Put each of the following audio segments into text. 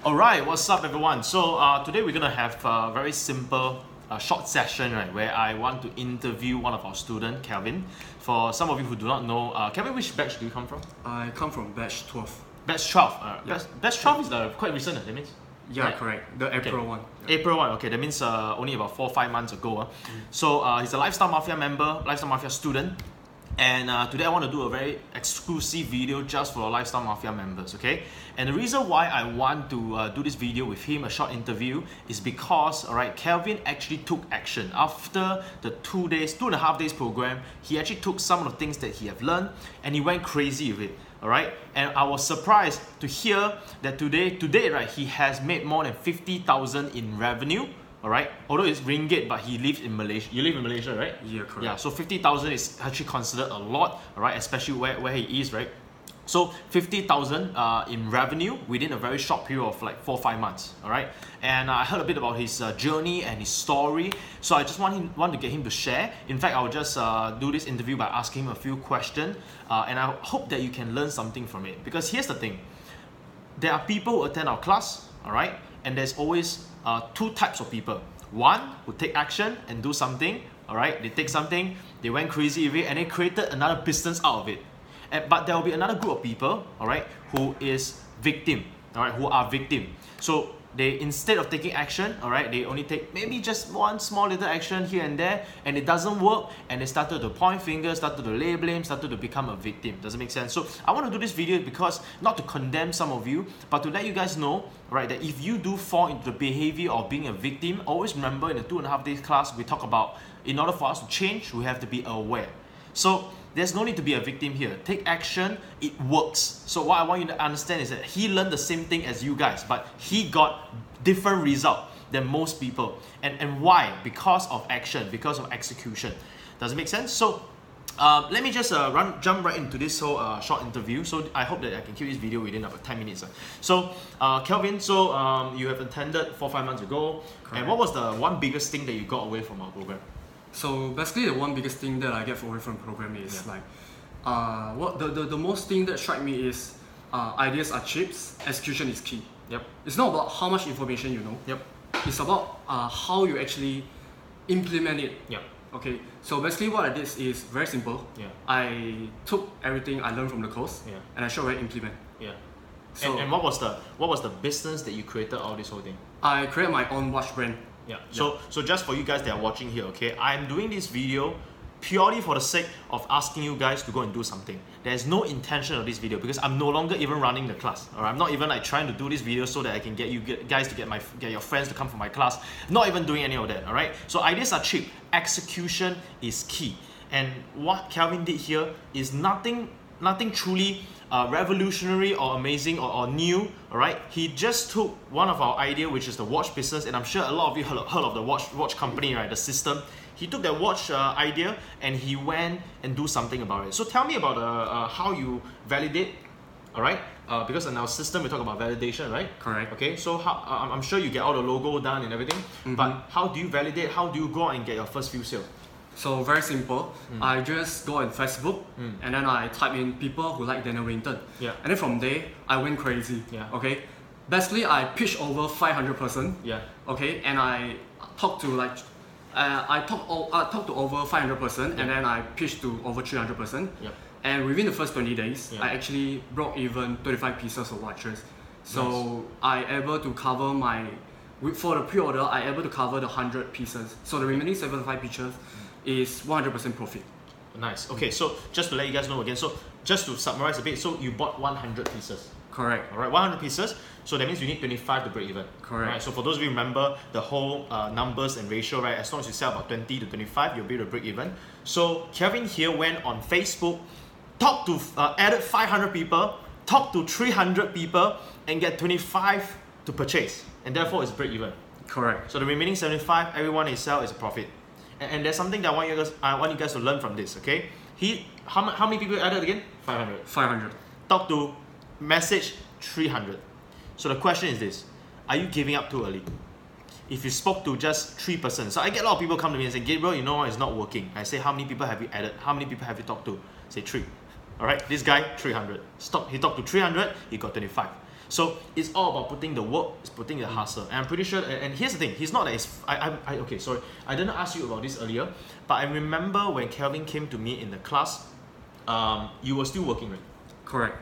Alright, what's up everyone? So today we're gonna have a very simple short session, right, where I want to interview one of our students, Kelvin. For some of you who do not know, Kelvin, which batch do you come from? I come from batch 12. Batch 12. Yeah. Batch 12 is quite recent, that means? Yeah, Right. correct. The April one. Yeah. April 1, okay, that means only about 4 or 5 months ago. So he's a Lifestyle Mafia member, Lifestyle Mafia student. And today I want to do a very exclusive video just for Lifestyle Mafia members, okay? And the reason why I want to do this video with him, a short interview, is because, alright, Kelvin actually took action. After the 2.5 days program, he actually took some of the things that he have learned and he went crazy with it, alright? And I was surprised to hear that today, right, he has made more than 50,000 in revenue. Alright, although it's ringgit, but he lives in Malaysia. You live in Malaysia, right? Yeah, correct. Yeah, so 50,000 is actually considered a lot, alright, especially where he is, right? So 50,000 in revenue within a very short period of like 4 or 5 months, alright? And I heard a bit about his journey and his story, so I just want to get him to share. In fact, I'll just do this interview by asking him a few questions, and I hope that you can learn something from it. Because here's the thing, there are people who attend our class, alright? And there's always two types of people. One who take action and do something, alright? They take something, they went crazy with it, and they created another business out of it. But there will be another group of people, alright, who is victim, alright, who are victim. So they, instead of taking action, alright, they only take maybe just one small little action here and there, and it doesn't work, and they started to point fingers, started to lay blame, started to become a victim. Does it make sense? So I want to do this video because, not to condemn some of you, but to let you guys know, right, that if you do fall into the behavior of being a victim, always remember in the 2.5 days class, we talk about, in order for us to change, we have to be aware. So there's no need to be a victim here. Take action, it works. So what I want you to understand is that he learned the same thing as you guys, but he got different result than most people. And why? Because of action, because of execution. Does it make sense? So let me just jump right into this whole short interview. So I hope that I can keep this video within about 10 minutes. So Kelvin, so you have attended 4 or 5 months ago. Correct. And what was the one biggest thing that you got away from our program? So basically, the one biggest thing that I get away from the program is the most thing that strike me is ideas are cheap, execution is key. Yep. It's not about how much information you know. Yep. It's about how you actually implement it. Yep. Okay. So basically, what I did is very simple. Yeah. I took everything I learned from the course. Yeah. And I showed how to implement. Yeah. So and what was the business that you created out of this whole thing? I created my own watch brand. Yeah. So just for you guys that are watching here, okay, I'm doing this video purely for the sake of asking you guys to go and do something. There's no intention of this video because I'm no longer even running the class. Or I'm not even like trying to do this video so that I can get you guys to get your friends to come for my class. Not even doing any of that. All right. So ideas are cheap. Execution is key. And what Kelvin did here is nothing truly revolutionary or amazing or new, alright? He just took one of our idea, which is the watch business, and I'm sure a lot of you heard of the watch company, right? The system. He took that watch idea and he went and do something about it. So tell me about how you validate, alright? Because in our system we talk about validation, right? Correct. Okay, so I'm sure you get all the logo done and everything, but how do you validate? How do you go out and get your first few sales? So very simple. I just go on Facebook and then I type in people who like Daniel Wellington. Yeah. And then from there, I went crazy. Yeah. Okay. Basically, I pitched over 500 person. Yeah. Okay. And I talked to I talked to over 500 person and then I pitched to over 300 person. Yeah. And within the first 20 days, I actually broke even 35 pieces of watches. So nice. I able to cover for the pre-order, I able to cover the 100 pieces. So the remaining 75 pieces is 100% profit. Nice. Okay, so just to let you guys know again, so just to summarize a bit, so you bought 100 pieces. Correct. All right, 100 pieces. So that means you need 25 to break even. Correct. Right. So for those of you who remember the whole numbers and ratio, right? As long as you sell about 20 to 25, you'll be able to break even. So Kelvin here went on Facebook, added 500 people, talked to 300 people, and get 25 to purchase, and therefore it's break even. Correct. So the remaining 75, everyone they sell is a profit. And there's something that I want you guys to learn from this, okay? How many people added again? 500. 500. Talk to, message 300. So the question is this: are you giving up too early? If you spoke to just 3%, so I get a lot of people come to me and say, Gabriel, you know what, it's not working. I say, how many people have you added? How many people have you talked to? Say 3. All right, this guy 300. He talked to 300, he got 25. So it's all about putting the work, it's putting the hustle. And I'm pretty sure, and here's the thing, he's not as, okay, sorry, I didn't ask you about this earlier, but I remember when Kelvin came to me in the class, you were still working, right? Correct.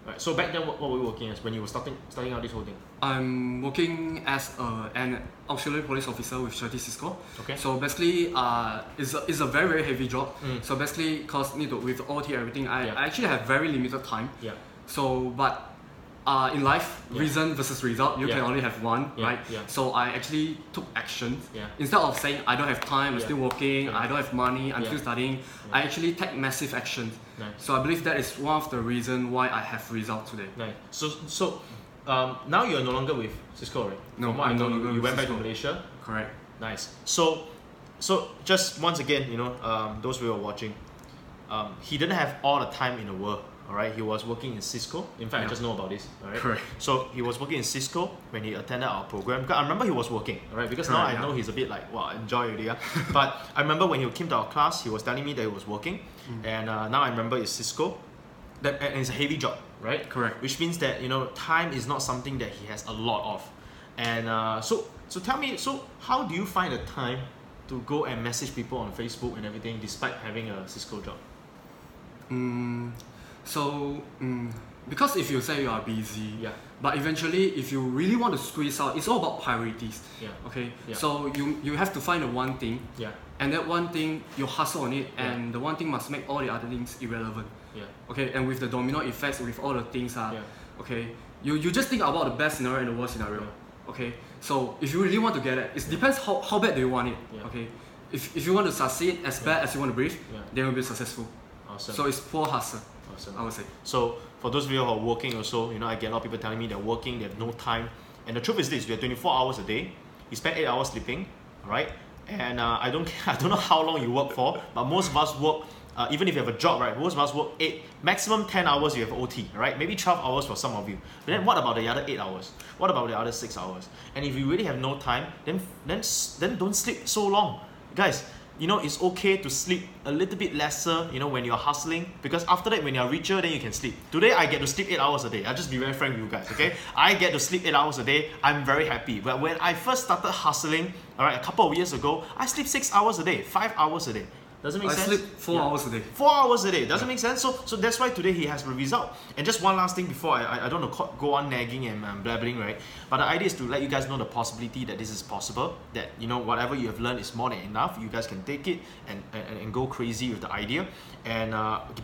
Right. So back then, what were you working as when you were starting out this whole thing? I'm working as an auxiliary police officer with Shirley Cisco. Okay. So basically, it's a very very heavy job. So basically, cause need to with OT everything, I actually have very limited time. Yeah. So but in life, reason versus result, you can only have one, right? Yeah. So I actually took action. Yeah. Instead of saying I don't have time, I'm still working, Yeah. I don't have money, I'm still studying, I actually take massive action. Nice. So I believe that is one of the reasons why I have results today. Nice. So now you're no longer with Cisco, right? No, From what I I'm know, no longer you with went back to Cisco. Malaysia. Correct. Nice. So just once again, those who are watching, he didn't have all the time in the world. All right, he was working in Cisco. In fact, I just know about this. All right. Correct. So he was working in Cisco when he attended our program. Because I remember he was working. All right, because now I know he's a bit like, wow, enjoy it, yeah. But I remember when he came to our class, he was telling me that he was working, and now I remember it's Cisco. And it's a heavy job, right? Correct. Which means that time is not something that he has a lot of. And so tell me, so how do you find the time to go and message people on Facebook and everything despite having a Cisco job? Because if you say you are busy, but eventually if you really want to squeeze out, it's all about priorities. Yeah. Okay. Yeah. So you have to find the one thing, Yeah. and that one thing you hustle on it, and the one thing must make all the other things irrelevant. Yeah. Okay. And with the domino effects, with all the things, Yeah. okay, you just think about the best scenario and the worst scenario. Yeah. Okay. So if you really want to get it, it depends how bad do you want it. Yeah. Okay. If you want to succeed as bad as you want to breathe, Yeah. then you'll be successful. Awesome. So it's poor hustle, Awesome. I would say. So for those of you who are working also, I get a lot of people telling me they're working, they have no time. And the truth is this, we have 24 hours a day. You spend 8 hours sleeping, alright? And I don't know how long you work for, but most of us work, even if you have a job, right? Most of us work 8, maximum 10 hours you have OT, right? Maybe 12 hours for some of you. But then what about the other 8 hours? What about the other 6 hours? And if you really have no time, then don't sleep so long. Guys, it's okay to sleep a little bit lesser, when you're hustling, because after that, when you're richer, then you can sleep. Today, I get to sleep 8 hours a day. I'll just be very frank with you guys, okay? I get to sleep 8 hours a day. I'm very happy. But when I first started hustling, all right, a couple of years ago, I sleep 6 hours a day, 5 hours a day. Doesn't make sense? I sleep 4 hours a day. 4 hours a day. Doesn't make sense? So that's why today he has the result. And just one last thing before I don't want to go on nagging and blabbering, right? But the idea is to let you guys know the possibility that this is possible. That, whatever you have learned is more than enough. You guys can take it and go crazy with the idea. And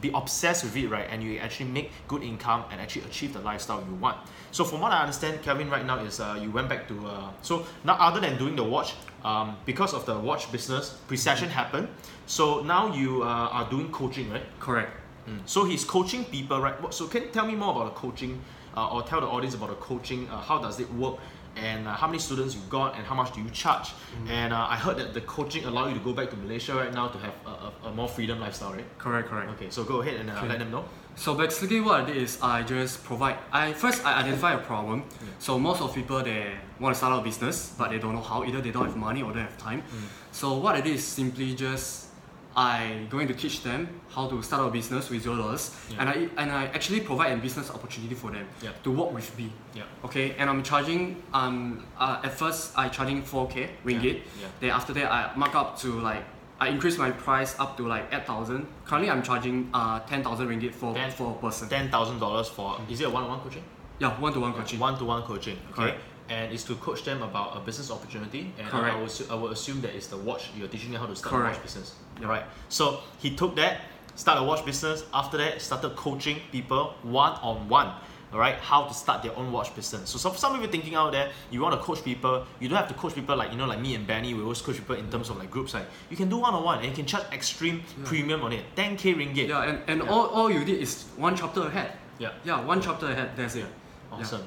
be obsessed with it, right? And you actually make good income and actually achieve the lifestyle you want. So from what I understand, Kelvin, right now is you went back to... so now other than doing the watch, because of the watch business, Precession happened. So now you are doing coaching, right? Correct. So he's coaching people, right? So can you tell me more about the coaching or tell the audience about the coaching? How does it work? And how many students you got and how much do you charge? And I heard that the coaching allow you to go back to Malaysia right now to have a more freedom lifestyle, right? Correct. Okay, so go ahead and let them know. So basically what I did is I just provide, I identify a problem. So most of people, they want to start a business, but they don't know how. Either they don't have money or don't have time. So what I did is simply just, I going to teach them how to start a business with $0, and I actually provide a business opportunity for them to work with me. Okay, and I'm charging at first I charging 4K ringgit. Then after that I mark up to I increase my price up to 8,000. Currently I'm charging 10,000 ringgit for a person. $10,000 for is it a one-on-one coaching? Yeah, one-to-one coaching. One-to-one coaching. Okay. Correct. And it's to coach them about a business opportunity. And Correct. I will assume that it's the watch. You're teaching them how to start Correct. a watch business. Right. So he took that, start a watch business. After that, started coaching people one-on-one. Alright, how to start their own watch business. So some of you thinking out there, you want to coach people, you don't have to coach people like me and Benny, we always coach people in terms of groups. You can do one-on-one and you can charge extreme premium on it. 10K ringgit. Yeah, and all you did is one chapter ahead. Yeah. One chapter ahead, that's it. Awesome.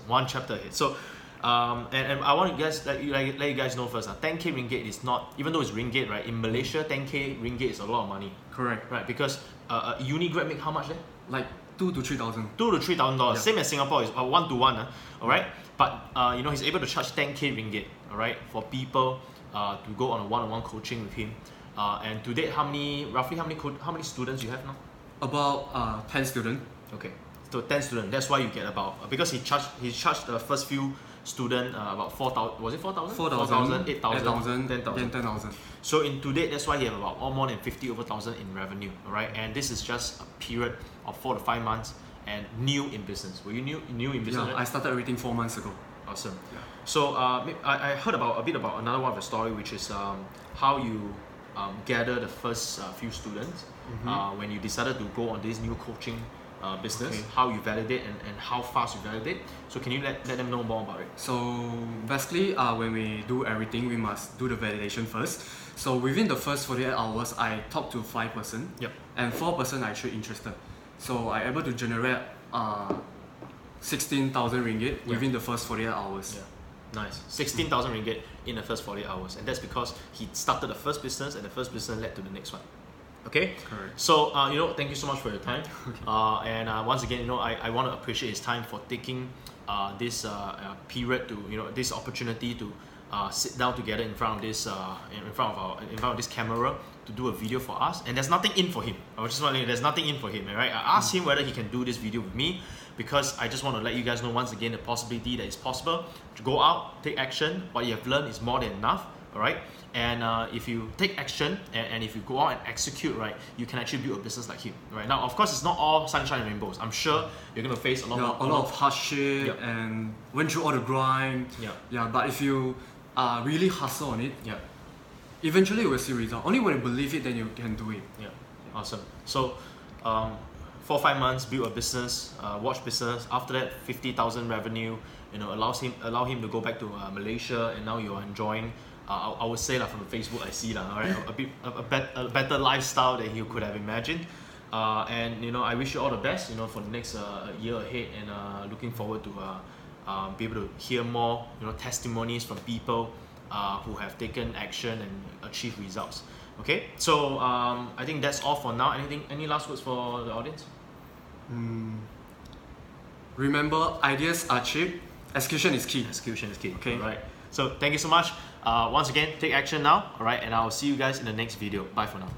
One chapter ahead. So and I want to guys let you guys know first. 10K ringgit is not, even though it's ringgit, right? In Malaysia, 10K ringgit is a lot of money. Correct. Right, because a uni grad make how much then? Like 2,000 to 3,000. $2,000 to $3,000. Yeah. Same as Singapore is one-to-one. Alright, but he's able to charge 10K ringgit. Alright, for people to go on a one-on-one coaching with him. And to date, roughly how many students you have now? About 10 students. Okay. to 10 students. That's why you get about, because he charged the first few student about 4,000. Was it 4,000? 4,000, 8,000, 8,000, 10,000. So in today, that's why he have about more than 50 over thousand in revenue. All right, and this is just a period of 4 to 5 months and new in business. Were you new in business? Yeah, right? I started everything 4 months ago. Awesome. Yeah. So I heard a bit about another one of the story, which is how you gather the first few students when you decided to go on this new coaching business. Okay. How you validate and how fast you validate. So can you let them know more about it? So basically, when we do everything, we must do the validation first. So within the first 48 hours, I talk to 5 person, Yep. and 4 person are actually interested. So I able to generate 16,000 ringgit within the first 48 hours. Yeah. Nice. 16,000 ringgit in the first 48 hours, and that's because he started the first business, and the first business led to the next one. Okay. Correct. So thank you so much for your time. And once again, I want to appreciate his time for taking this period to this opportunity to sit down together in front of this in front of this camera to do a video for us. And there's nothing in for him. I was just wondering, there's nothing in for him, right? I asked him whether he can do this video with me because I just want to let you guys know once again the possibility that it's possible to go out, take action. What you have learned is more than enough. All right. And if you take action and if you go out and execute, right, you can actually build a business like him, right? Now, of course, it's not all sunshine and rainbows. I'm sure you're going to face a lot of hardship Yep. and went through all the grind. Yeah. Yeah, but if you really hustle on it, Yeah. eventually you will see result. Only when you believe it, then you can do it. Yeah. Awesome. So, 4 or 5 months, build a business, watch business. After that, 50,000 revenue. Allow him to go back to Malaysia, and now you're enjoying. I would say from the Facebook I see all right, a better lifestyle than you could have imagined. And I wish you all the best. For the next year ahead, and looking forward to be able to hear more testimonies from people who have taken action and achieved results. Okay, so I think that's all for now. Any last words for the audience? Remember, ideas are cheap. Execution is key. Execution is key. Okay. All right. So thank you so much. Once again, take action now. All right, and I'll see you guys in the next video. Bye for now.